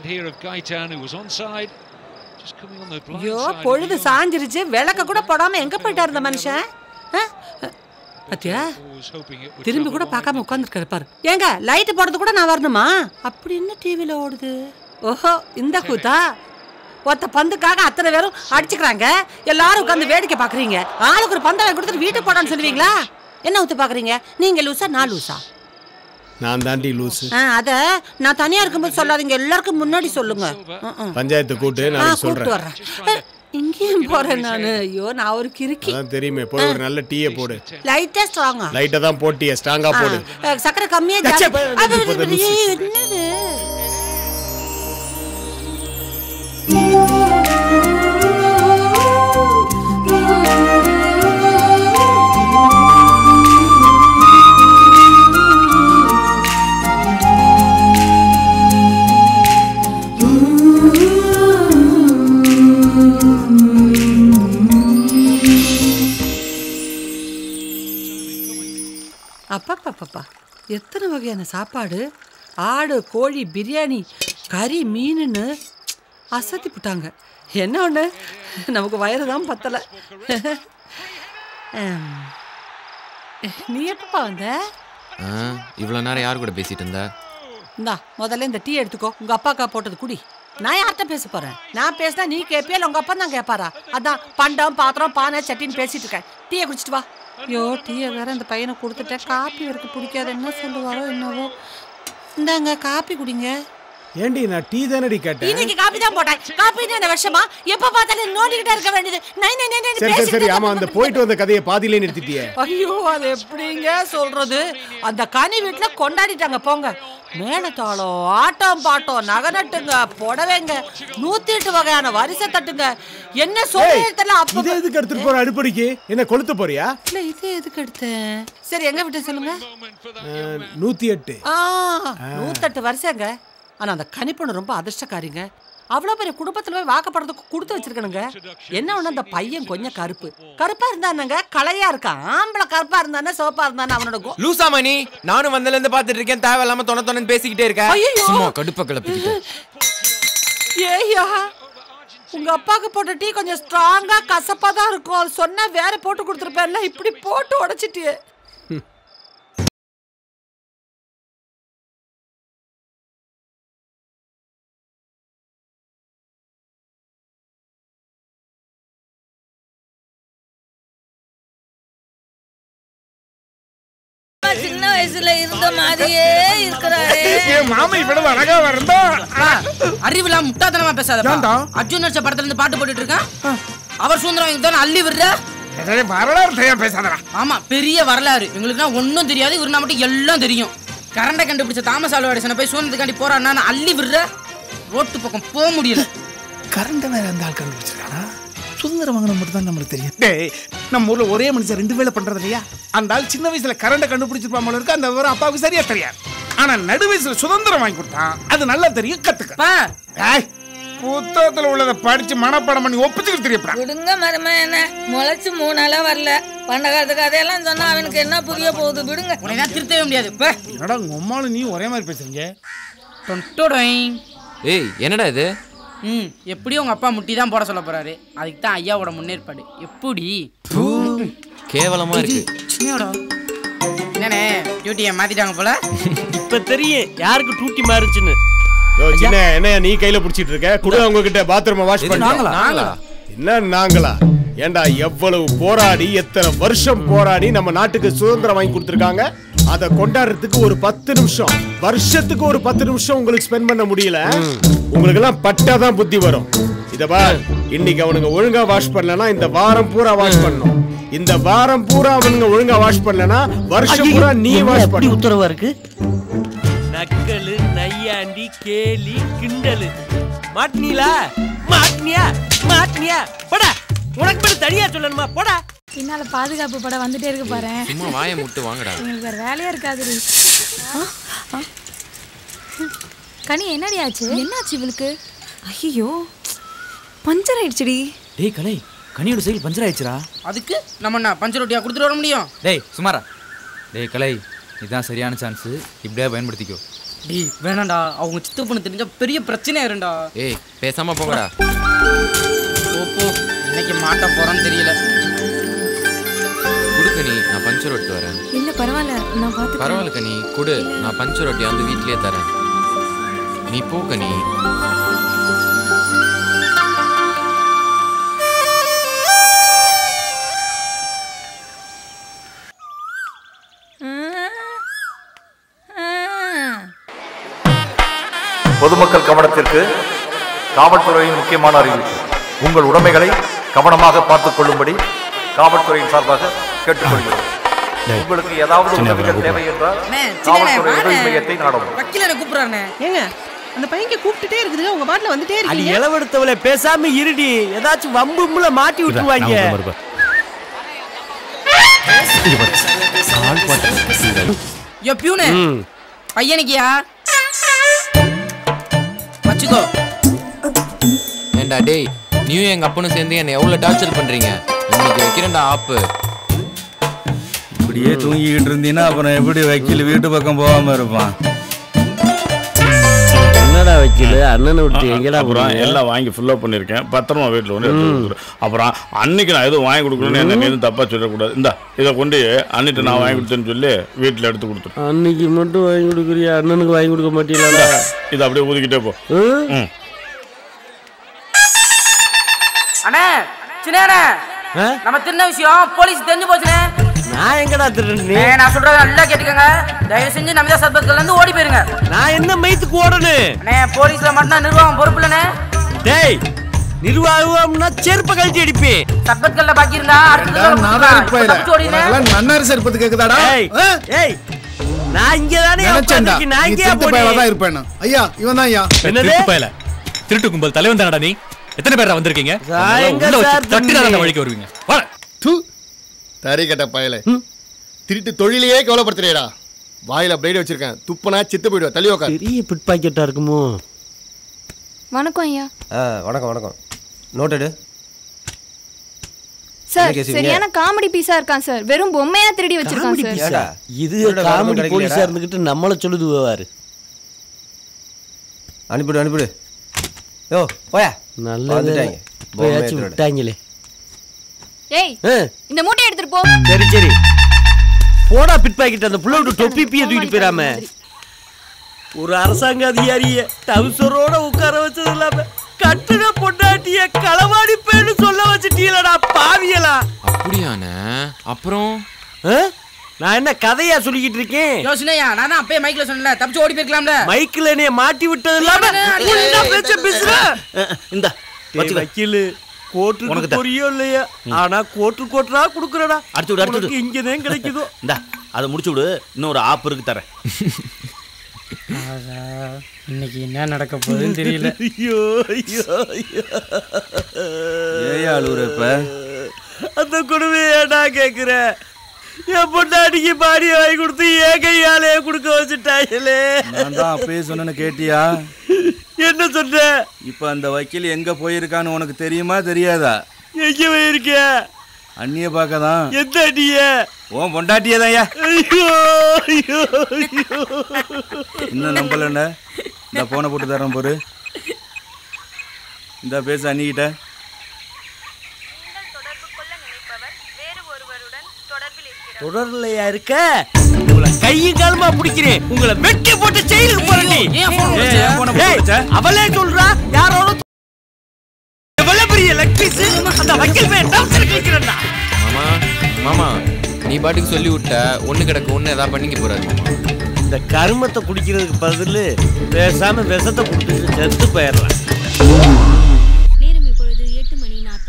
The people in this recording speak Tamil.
here of Gaitan who was onside. Just coming on the blind side. யோ பொழுது சாஞ்சிருச்சு விளக்க கூட போடாம எங்க போயிட்டாரு இந்த மனுஷன்? பாத்தியா திரும்பி கூட பார்க்காம உட்கார்ந்துருக்காரு பாரு. ஏங்க லைட் போடுறது கூட நான் வரணுமா? அப்படி என்ன டிவில ஓடுது? ஓஹோ இந்த கூத்தா. ஒத்த பந்துக்காக அத்தனை பேரும் அடிச்சுக்கிறாங்க, எல்லாரும் உட்காந்து வேடிக்கை பாக்குறீங்க. ஆளுக்கு ஒரு பந்தை கொடுத்துட்டு வீட்டுக்கு போடான்னு சொல்லுவீங்களா? என்ன ஊத்து பாக்குறீங்க? நீங்க லூசா நான் லூசா? நான் தாண்டி லூசு. அத நான் தனியா இருக்கும்போது சொல்லாதீங்க, எல்லாருக்கும் முன்னாடி சொல்லுங்க. பஞ்சாயத்து கூட்டு நான் சொல்றேன். இங்கேயும் போறேன் நானு. ஐயோ நான் ஒரு கிறுக்கி. அதான் தெரியுமே. போய் ஒரு நல்ல டீயை போடு. லைட்டா ஸ்ட்ராங்கா? லைட்டா தான் போட்டியே, ஸ்ட்ராங்கா போடு. சக்கரை கம்மியா என்னது? அப்பா எத்தனை வகையான சாப்பாடு! ஆடு கோழி பிரியாணி கறி மீனுன்னு அசத்தி போட்டாங்க. என்ன ஒன்று நமக்கு வயிறு தான் பத்தலை. நீ எப்பப்பா வந்த? இவ்வளோ நேரம் யார் கூட பேசிட்டு இருந்த? இந்தா முதல்ல இந்த டீ எடுத்துக்கோ. உங்க அப்பாக்கா போட்டது குடி. நான் யார்கிட்ட பேச போறேன்? நான் பேசினா நீ கேட்பியா இல்லை உங்க அப்பா தான் கேட்பாரா? அதான் பண்டம் பாத்திரம் பானை சட்டின்னு பேசிட்டு இருக்கேன். டீயை குடிச்சிட்டு வா. ஐயோ டீயை வேற இந்த பையனை கொடுத்துட்டேன். காப்பி இருக்கு பிடிக்காது, என்ன சொல்லுவாரோ என்னவோ. இந்தாங்க காப்பி குடிங்க. ஏண்டி நான் டீ தானடி கேட்டேன். இன்னைக்கு காப்பி தான் போட்டேன். காப்பி என்ன விஷமா? எப்ப பார்த்தாலும் நோண்டிக்கிட்டே இருக்க வேண்டியது. சரி சரி ஆமா, அந்த போயிட்டு வந்த கதையை பாதியிலே நிறுத்திட்டியே. ஐயோ அது எப்படிங்க சொல்றது? அந்த கனி வீட்டுல கொண்டாடிட்டாங்க போங்க. மேளதாளம் ஆட்டம் பாட்டம் நகநட்டுங்க புடவைங்க 108 வகையான வரிசை தட்டுங்க. என்ன சொல்றதுல அப்ப இது எதுக்கு எடுத்துட்டு போற? அடுப்படிக்கு என்ன கொளுத்த போறியா? இல்ல இது எதுக்கு எடுத்தேன்? சரி எங்க விட்டு சொல்லுங்க. 108. 108 வரிசைங்க. ஆனா அந்த கனிப்பொண்ணு ரொம்ப அதிர்ஷ்டக்காரிங்க. அவ்வளவு பெரிய குடும்பத்துல போய் வாக்கப்படுறதுக்கு கொடுத்து வச்சிருக்கணுங்க. என்ன ஒண்ணு அந்த பையன் கொஞ்சம் கருப்பா இருந்தானுங்க, கலையா இருக்கான். ஆம்பளை கருப்பா இருந்தானே சிவப்பா இருந்தானே அவனோட லூசா மணி. நானும் வந்தல இருந்து பாத்துட்டு இருக்கேன். தேவையில்லாம தொண பேசிக்கிட்டே இருக்கேன். சும்மா கடுப்ப கிளப்பிக்கிட்டு. ஏய்யா உங்க அப்பாக்கு போட்ட டீ கொஞ்சம் ஸ்ட்ராங்கா கசப்பா தான் இருக்கும். சொன்னா வேற போட்டு கொடுத்துருப்பேன்ல, இப்படி போட்டு உடைச்சிட்டு. சின்ன வயசுல இருந்த மாதிரியே இருக்கிறாரே. மாமா இவ்வளவு அழகா வரந்தா அறிவிலா முட்டாத்தனமா பேசாதப்பா. அர்ஜுன் நடிச்ச படத்துல இருந்து பாட்டு போட்டுட்டு இருக்கான். அவர் சுந்தரம் இங்க தான் அள்ளி விடுற. வரலாறு தெரியாம பேசாதடா. ஆமா பெரிய வரலாறு. எங்களுக்குனா ஒன்னும் தெரியாது, இவருனா மட்டும் எல்லாம் தெரியும். கரண்டை கண்டுபிடிச்ச தாமஸ் ஆல்வா எடிசனை போய் சுதந்திரத்துக்காண்டி போறான்னா அள்ளி விடுற. ரோட்டு பக்கம் போக முடியல. கரண்டை வேற அந்த ஆள் கண்டுபிடிச்சிருக்கானா? சுதந்திரம் வாங்கின மட்டும் தான் நம்மளுக்கு தெரியும். டேய் நம்ம ஊர்ல ஒரே மனுஷன் 2 வேலை பண்றது இல்லையா? அந்த ஆள் சின்ன வயசுல கரண்டை கண்டுபிடிச்சிருப்பாம இருக்கு. அந்த விவரம் அப்பாவுக்கு சரியா தெரியாது. ஆனா நடு வயசுல சுதந்திரம் வாங்கி கொடுத்தான். அது நல்லா தெரியும், கத்துக்க. புத்தகத்துல உள்ளதை படிச்சு மனப்பாடம் பண்ணி ஒப்பிச்சுக்கிட்டு தெரியப்படா. விடுங்க மரும, என்ன முளைச்சு 3 நாளா வரல. பண்ட காலத்துக்கு அதையெல்லாம் சொன்னா அவனுக்கு என்ன புரிய போகுது? விடுங்க. உடனே திருத்தவே முடியாது. என்னடா உங்க அம்மாலும் நீ ஒரே மாதிரி பேசுறீங்க. ஏய் என்னடா இது? எப்படியும் உங்க அப்பா முட்டி தான் போட சொல்ல போறாரு. அதுக்கு தான் ஐயாவோட முன்னேற்பாடு. எப்படி கேவலமா இருக்கு. என்னண்ணே டியூட்டியை மாத்திட்டாங்க போல. இப்ப தெரியும் யாருக்கு டியூட்டி மாறுச்சுன்னு. யோ சின்ன என்னையா நீ கையில புடிச்சிட்டு இருக்க? குடு அவங்க கிட்ட பாத்ரூம் வாஷ் பண்ணு. நாங்களா? என்ன நாங்களா? ஏண்டா எவ்வளவு போராடி எத்தனை வருஷம் போராடி நம்ம நாட்டுக்கு சுதந்திரம் வாங்கி கொடுத்துருக்காங்க. அதை கொண்டாடுறதுக்கு ஒரு 10 நிமிஷம், வருஷத்துக்கு ஒரு 10 நிமிஷம் உங்களுக்கு ஸ்பெண்ட் பண்ண முடியல. உங்களுக்கு எல்லாம் பட்டாதான் புத்தி வரும். இத பார், இன்னைக்கு அவனுங்க ஒழுங்கா வாஷ் பண்ணலனா இந்த வாரம் பூரா வாஷ் பண்ணணும். இந்த வாரம் பூரா அவனுங்க ஒழுங்கா வாஷ் பண்ணலனா வருஷம் பூரா நீ வாஷ் பண்ணு. உத்தரவா இருக்கு. நக்கலு நையாண்டி கேலி கிண்டலு மாட்னியா போடா. உனக்கு மட்டும் தனியா சொல்லணுமா? போடா. பின்னால பாதுகாப்பு படம் வந்துட்டே இருக்கு பாரு. சும்மா வாயை முட்டு வாங்கடா. உங்களுக்கு வேற வேலையா இருக்காது. கனி என்னடி ஆச்சு? என்னாச்சு இவளுக்கு? ஐயோ பஞ்சர் ஆயிடுச்சுடி. டேய் கலை, கனியோட சைக்கிள் பஞ்சர் ஆயிடுச்சுடா. அதுக்கு நம்ம என்ன பஞ்சர் ரொட்டியா கொடுத்துட்டு வர முடியும்? டேய் சுமாரா. டேய் கலை, இதுதான் சரியான சான்ஸ். இப்படியே பயன்படுத்திக்கோ. டேய் வேணாம்டா அவங்க சித்த பொண்ணு தெரிஞ்சா பெரிய பிரச்சனை ஆயிரும்டா. ஏய் பேசாம போங்கடா. போ இன்னைக்கு மாட்ட போறோன்னு தெரியல. குடு கனி, நான் பஞ்சர் ஒட்டி வரேன். இல்ல பரவாயில்ல நான் பாத்து. பரவாயில்ல கனி குடு, நான் பஞ்சர் ஒட்டி வந்து வீட்லயே தரேன். நீ போ கனி. பொதுமக்கள் கவனத்திற்கு காவல்துறையின் முக்கியமான அறிவிப்பு. உங்கள் உடைமைகளை கவனமாக பார்த்துக் கொள்ளும்படி காவல்துறையின் சார்பாக கேட்டுக்கொள்கிறோம். உங்களுக்கு ஏதாவது உதவிகள் தேவை என்றால் காவல்துறை உதவி மையத்தை நாடவும். வக்கீல கூப்பிடுறானே. ஏங்க அந்த பையன் கூப்பிட்டுட்டே இருக்குது, உங்க பாட்டுல வந்துட்டே அது இருக்கீங்க. இளவெடுத்தவளை பேசாம இருடி, ஏதாச்சும் வம்புல மாட்டி விட்டுருவாங்க. யோ பியூனே பையனுக்கியா வச்சுக்கோ. ஏண்டா டேய், நீயும் எங்க அப்பனும் சேர்ந்து என்ன எவ்வளவு டார்ச்சர் பண்றீங்க. இன்னைக்கு வைக்கிறேன்டா ஆப்பு. இப்படியே தூங்கிக்கிட்டு இருந்தீங்கன்னா அப்புறம் எப்படி வக்கீல் வீட்டு பக்கம் போகாம இருப்பான்? என்னடா வக்கீல் அண்ணனை விட்டு எங்கடா? அப்புறம் எல்லாம் வாங்கி ஃபுல்லப் பண்ணியிருக்கேன், பத்திரமா வீட்டில் ஒன்று எடுத்து கொடுக்குறேன். அப்புறம் அன்னைக்கு நான் எதுவும் வாங்கி கொடுக்கணும்னு என்ன எதுவும் தப்பா சொல்லக்கூடாது. இந்த இதை கொண்டு அன்னிட்டு நான் வாங்கி கொடுத்தேன்னு சொல்லி வீட்டில் எடுத்து கொடுத்துருவேன். அன்னைக்கு மட்டும் வாங்கி கொடுக்குறியா, அண்ணனுக்கு வாங்கி கொடுக்க மாட்டீங்களா? இதை அப்படியே ஊதிக்கிட்டே போ. அண்ணே சின்ன நம்ம திருந்த விஷயம் போலீஸ் தெரிஞ்சு போச்சுனே. நான் எங்கடா திருடுனே? நான் சொல்றத நல்லா கேட்டுக்கங்க. தயவு செஞ்சு நமிதா சர்பத்ல இருந்து ஓடி போயிருங்க. நான் என்ன மைத்துக்கு ஓடணும்? அண்ணே போலீஸ்ல மட்டும் நிர்வாகம் பொறுப்பு இல்லனே. டேய் நிர்வாகம்னா செருப்ப கழட்டி அடிப்பேன். சர்பத்கல்ல பாக்கி இருந்தா நன்னாரி சர்பத்து கேக்குதாடா? ஏய் நான் இங்க தானே உட்கார்ந்திருக்கேன். நான் இங்கே போய் இருப்பேன். ஐயா இவன் தான் ஐயா. என்னது பயல? திருட்டு கும்பல் தலைவன் தானடா நீ? எத்தனை பேரா வந்திருக்கீங்க? தட்டினால வழிக்கு வருவீங்க. வா தூ தரி கட்ட பயல. திருட்டு தொழிலையே கவலைப்படுத்துறேடா. வாயில பிளேட் வச்சிருக்கேன், துப்புனா செத்து போய்டுவா. தள்ளி உட்கார். பெரிய பிட் பாக்கெட்டா இருக்குமோ? வணக்கம் ஐயா. வணக்கம் வணக்கம். Noted sir. சரியான காமெடி பீஸா இருக்கான் சார். வெறும் பொம்மையா திருடி வச்சிருக்கான் சார். இது காமெடி போலீஸா இருந்துகிட்டு நம்மள சொல்லுதுவாரு. அனுப்பிடு அனுப்பிடு. யோ போயா. நல்லதுட்டாங்க. போயாச்சு விட்டாங்களே. ஏய் இந்த மூட்டையை எடுத்துட்டு போ. சரி சரி போடா பிட் பாக்கெட். அந்த புள்ள விட்டு தொப்பி பிய தூக்கிட்டு போயிடாம. ஒரு அரசாங்க அதிகாரிய டவுசரோட உட்கார வச்சது இல்லாம கட்டுன பொண்டாட்டிய களவாடி பேன்னு சொல்ல வச்சுட்டீங்களடா பாவியலா. அப்படியானே? அப்புறம் நான் என்ன கதையா சொல்லிக்கிட்டு இருக்கேன்? யோசனையா நான் தான் அப்பே மைக்ல சொன்னல, தப்பிச்சு ஓடி போய்க்கலாம்ல. மைக்ல என்னைய மாட்டி விட்டது இல்லாம என்ன பேச்ச பேசுற? இந்த வக்கீல் கோட்டுக்கு புரியோ இல்லையா? ஆனா கோட்டரா குடுக்குறடா. அடுத்து விடு அடுத்து இங்கதான் கிடைக்குதோ. இந்த அதை முடிச்சு விடு. இன்னொரு ஆப் இருக்கு தரேன். இன்னைக்கு என்ன நடக்க போகுதுன்னு தெரியல. ஐயோ ஐயோ ஏயா அழுவுறப்ப? அந்த கொடுமையா கேக்குற? என் பொண்டாட்டிக்கு பாடியை வாங்கி கொடுத்து ஏன் கையாலே கொடுக்க வச்சுட்டாங்களே. நான் தான் அப்பயே சொன்னேன்னு கேட்டியா? என்ன சொன்ன? இப்ப அந்த வக்கீல் எங்க போயிருக்கான்னு உனக்கு தெரியுமா தெரியாதா? எங்க போயிருக்க? அண்ணிய பார்க்கதான். எந்த அண்ணிய? உன் பொண்டாட்டியே தான். ஐயோ ஐயோ ஐயோ. இன்னும் நம்பலண்ண. இந்த போனை போட்டு தரேன் பொறு. இந்த பேச அண்ணிக்கிட்ட. தொடர்லையா இருக்க? உங்களை கையும் காலமா பிடிக்கிறேன். உங்களை வெட்டி போட்டு செயலுக்கு போறேன். அவளே சொல்றா யாரோட எவ்வளவு பெரிய லக்பீஸ். அந்த வக்கீல் பேர் டாக்டர் கேக்குறேன்டா. மாமா மாமா நீ பாட்டுக்கு சொல்லி விட்ட. ஒண்ணு கிடக்கு ஒண்ணு ஏதாவது பண்ணிக்க போறாரு. இந்த கருமத்தை குடிக்கிறதுக்கு பதில் பேசாம விஷத்தை குடிச்சிட்டு செத்து போயிடலாம்.